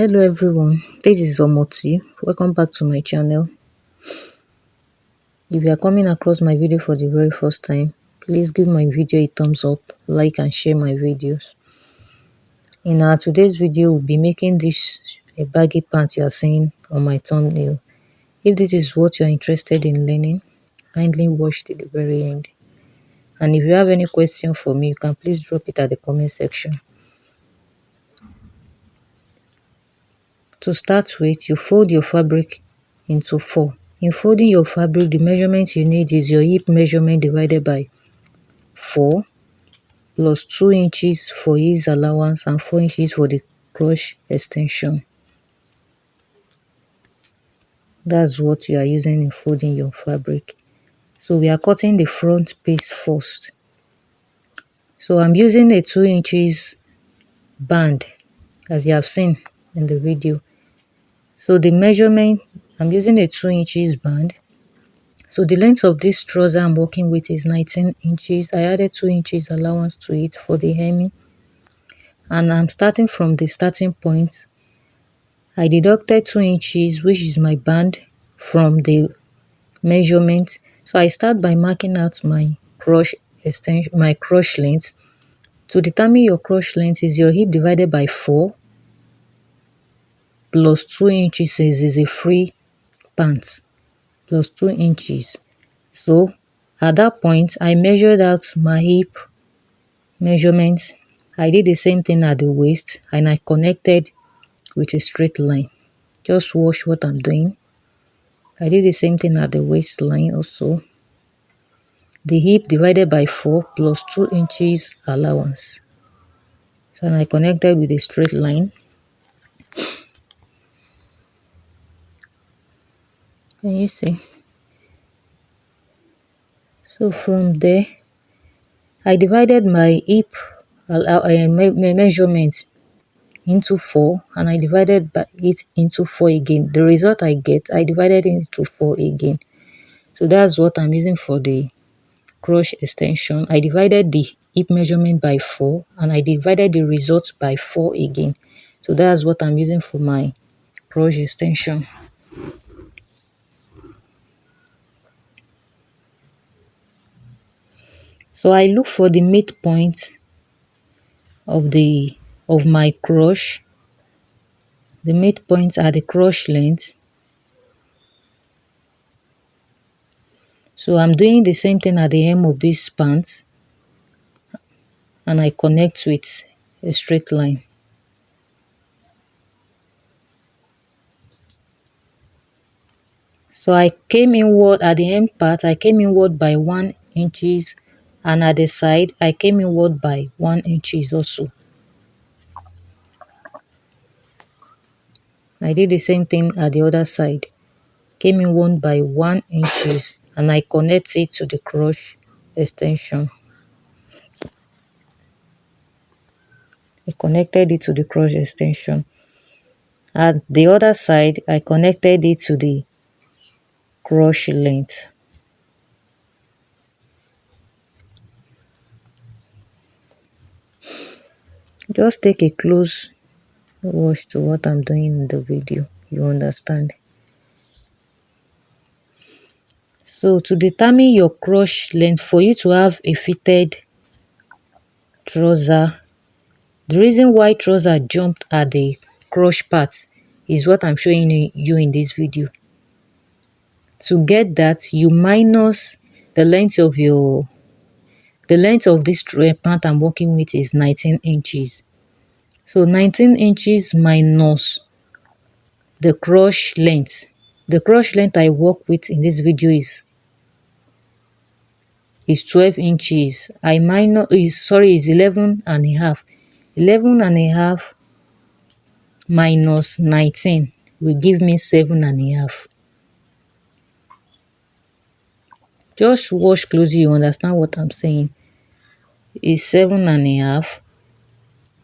Hello everyone, this is Omoti. Welcome back to my channel. If you are coming across my video for the very first time, please give my video a thumbs up, like and share my videos. In our today's video, we'll be making this a baggy pant you are seeing on my thumbnail. If this is what you are interested in learning, kindly watch till the very end. And if you have any question for me, you can please drop it at the comment section. To start with, you fold your fabric into 4. In folding your fabric, the measurement you need is your hip measurement divided by 4 plus 2 inches for ease allowance and 4 inches for the crotch extension. That's what you are using in folding your fabric. So we are cutting the front piece first. So I'm using a 2 inches band as you have seen in the video. So the measurement, I'm using a 2 inches band. So the length of this trouser I'm working with is 19 inches. I added 2 inches allowance to it for the hemming. And I'm starting from the starting point. I deducted 2 inches, which is my band, from the measurement. So I start by marking out my crotch extension, my crotch length. To determine your crotch length is your hip divided by 4 plus 2 inches is a free pant plus 2 inches. So at that point, I measured out my hip measurements. I did the same thing at the waist and I connected with a straight line. Just watch what I'm doing. I did the same thing at the waistline also. The hip divided by 4 plus 2 inches allowance. So I connected with a straight line. Can you see? So from there, I divided my hip measurement into 4 and I divided by it into 4 again. The result I get, I divided it into 4 again. So that's what I'm using for the crotch extension. I divided the hip measurement by 4 and I divided the result by 4 again. So that's what I'm using for my crotch extension. So I look for the midpoint of my crotch. The midpoint at the crotch length. So I'm doing the same thing at the hem of this pant and I connect with a straight line. So I came inward at the end part, I came inward by 1 inches and at the side I came inward by 1 inches also. I did the same thing at the other side. Came inward by 1 inches and I connect it to the crotch extension. I connected it to the crotch extension. At the other side, I connected it to the crotch length. Just take a close watch to what I'm doing in the video. You understand? So to determine your crotch length, for you to have a fitted trouser, the reason why trouser jumped at the crotch part is what I'm showing you in this video. To get that, you minus the length of this pant I'm working with is 19 inches. So 19 inches minus the crotch length. The crotch length I work with in this video is 12 inches. Is 11 and a half. 11 and a half minus 19 will give me 7 and a half. Just watch closely, you understand what I'm saying. It's 7 and a half.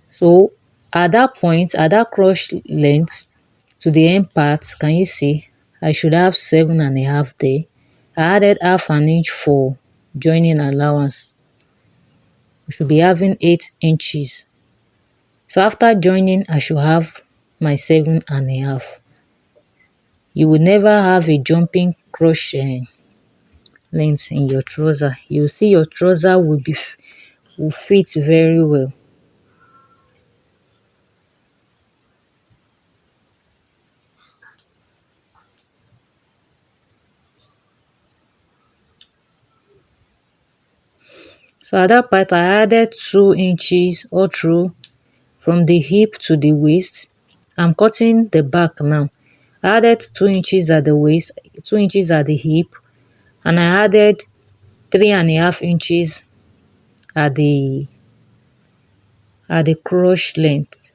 So at that point, at that crotch length to the end part, can you see? I should have 7 and a half there. I added half an inch for joining allowance. We should be having 8 inches. So after joining, I should have my 7.5. You will never have a jumping crush length in your trouser. You see your trouser will fit very well. So at that part, I added 2 inches all through from the hip to the waist. I'm cutting the back now. I added 2 inches at the waist, 2 inches at the hip, and I added 3.5 inches at the crotch length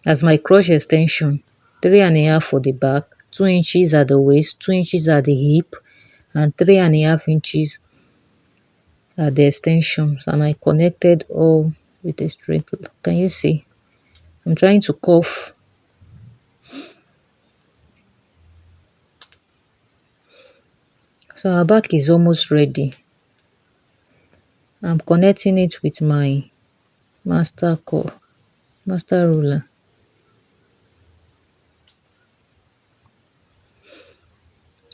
as my crotch extension. 3.5 for the back, 2 inches at the waist, 2 inches at the hip, and 3.5 inches at the extensions. And I connected all with a straight line. Can you see? I'm trying to cuff. So our back is almost ready. I'm connecting it with my master ruler.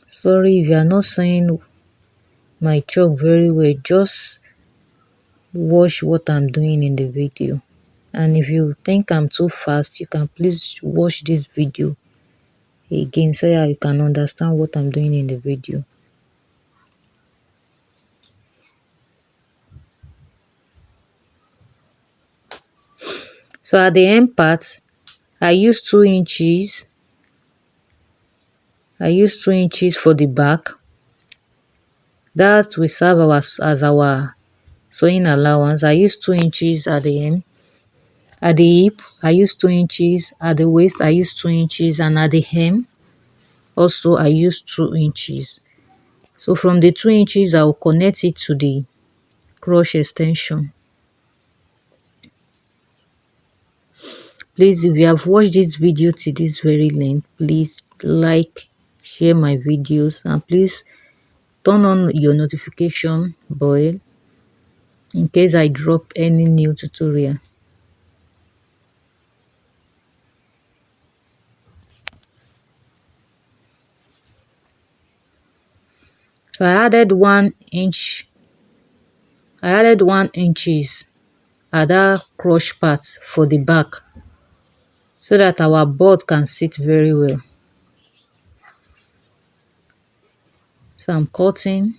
Sorry if you are not seeing my chalk very well, just watch what I'm doing in the video. And if you think I'm too fast, you can please watch this video again so that you can understand what I'm doing in the video. So at the end part, I use 2 inches. I use 2 inches for the back. That will serve as our sewing allowance. I use 2 inches at the end. At the hip, I use 2 inches. At the waist, I use 2 inches. And at the hem, also I use 2 inches. So from the 2 inches, I will connect it to the crotch extension. Please, if you have watched this video to this very length, please like, share my videos, and please turn on your notification bell in case I drop any new tutorial. So I added 1 inch. I added 1 inches at that crotch part for the back so that our board can sit very well. So I'm cutting.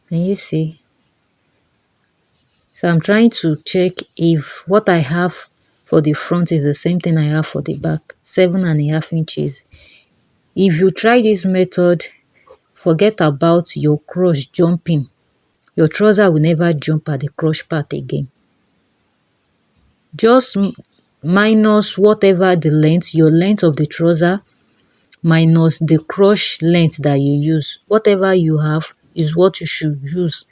Can you see? So I'm trying to check if what I have for the front is the same thing I have for the back, 7.5 inches. If you try this method, forget about your crotch jumping. Your trouser will never jump at the crotch part again. Just minus whatever the length, your length of the trouser, minus the crotch length that you use. Whatever you have is what you should use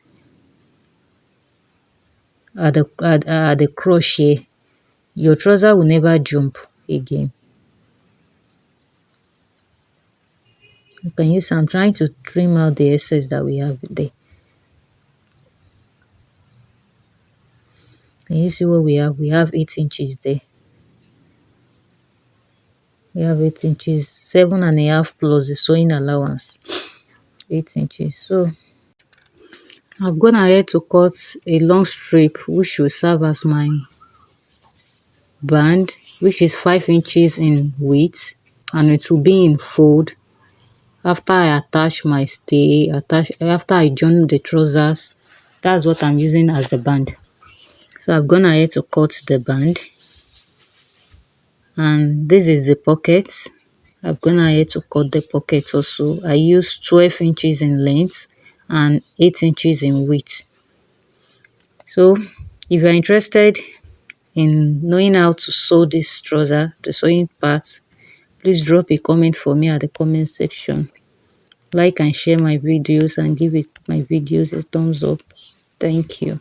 at the crochet. Your trouser will never jump again. You can use. I'm trying to trim out the excess that we have there. Can you see what we have? We have 8 inches there. We have 8 inches, 7.5 plus the sewing allowance, 8 inches. So I've gone ahead to cut a long strip which will serve as my band, which is 5 inches in width, and it will be in fold after I attach my after I join the trousers. That's what I'm using as the band. So I've gone ahead to cut the band, and this is the pocket. I've gone ahead to cut the pocket also. I use 12 inches in length and 8 inches in width. So if you're interested in knowing how to sew this trouser, the sewing part, please drop a comment for me at the comment section. Like and share my videos and give my videos a thumbs up. Thank you.